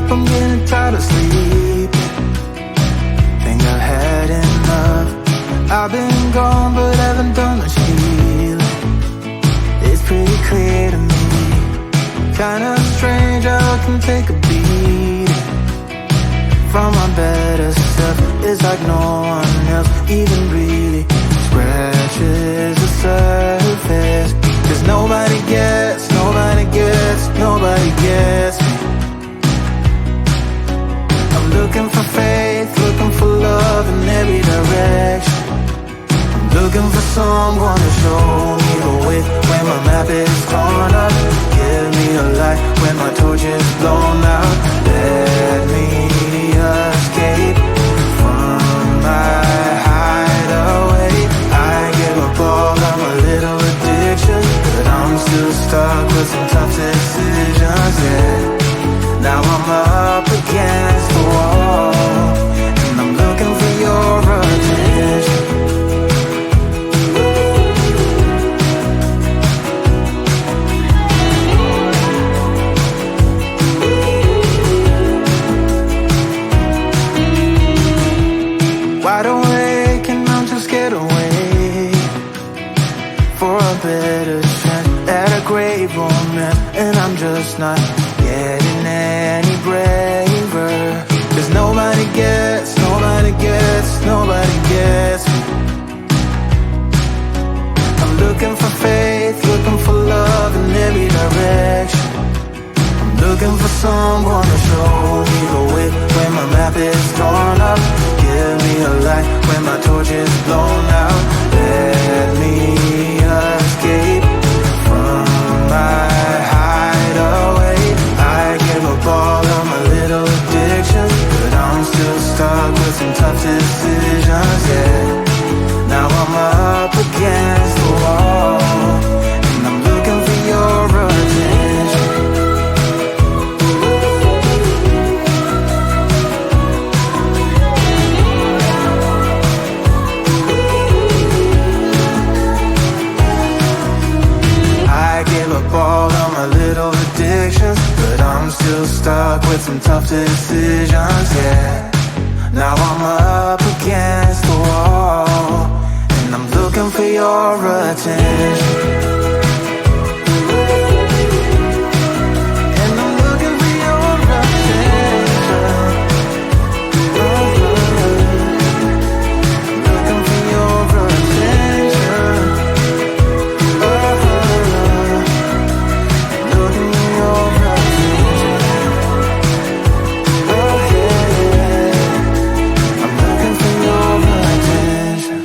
I'm getting tired of sleeping. Think I've had enough. I've been gone but haven't done much healing. It's pretty clear to me. Kinda strange how I can take a beating from my better self. It's like no one else even really scratches the surface. 'Cause nobody gets me. I'm looking for faith, looking for love in every direction. I'm looking for someone to show me the way when my map is torn up. Give me a light when my torch is blown out. Let me escape from my hideaway. I give up all of my little addictions, but I'm still stuck with some tough decisions, yeah. Now I'm up against the wall, and I'm looking for your attention. Wide awake and I'm too scared away for a better chance at a great romance, and I'm just not getting any braver. 'Cause nobody gets me. I'm looking for faith, looking for love in every direction. I'm looking for someone to show me the way when my map is torn up. Give me a light when my torch is blown out. Let me escape from my hideaway. I give up all of my little addictions, but I'm still stuck with some tough decisions, yeah. Now I'm up against the wall, and I'm looking for your attention. I give up all of my little addictions, but I'm still stuck with some tough decisions, yeah. Now I'm up against the wall, and I'm looking for your attention. And I'm looking for your attention. Looking for your attention. Looking for your attention. Oh yeah, I'm looking for your attention.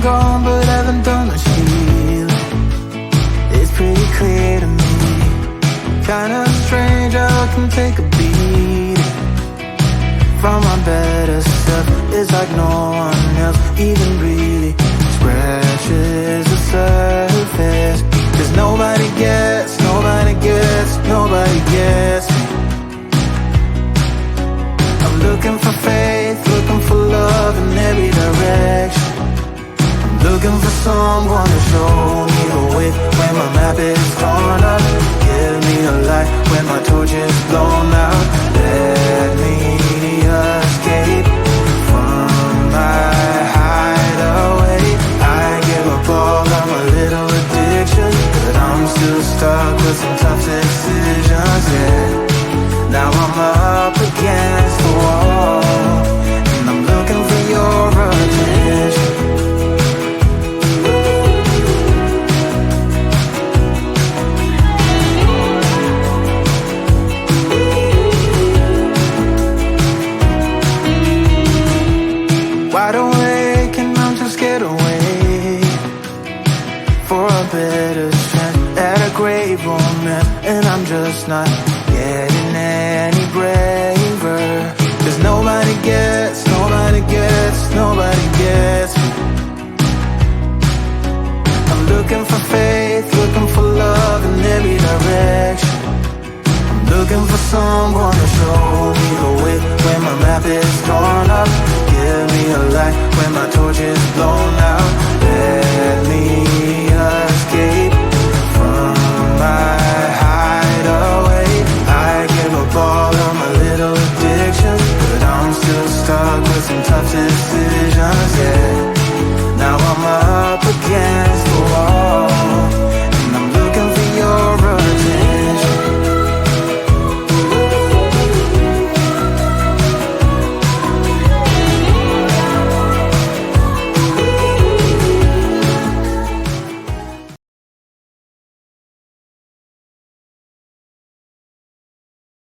gone, but haven't done much healing. It's pretty clear to me, kinda strange how I can take a beating from my better self. It's like no one else even really scratches the surface. 'Cause nobody gets me. I'm looking for faith, looking for love in every direction. I'm looking for someone to show me the way when my map is torn up. Give me a light when my torch is blown out. Let me escape from my hideaway. I give up all of my little addictions, but I'm still stuck with some tough decisions, yeah. Now I'm up against the wall, and I'm looking for your attention. Wide awake and I'm just scared away for a better chance at a great romance, and I'm just not getting any braver. 'Cause nobody gets me. I'm looking for faith, looking for love in every direction. I'm looking for someone to show me the way when my map is torn up. Give me a light when my torch is blown out. Let me escape from my hideaway. I give up all of my little addictions, but I'm still stuck with some tough decisions.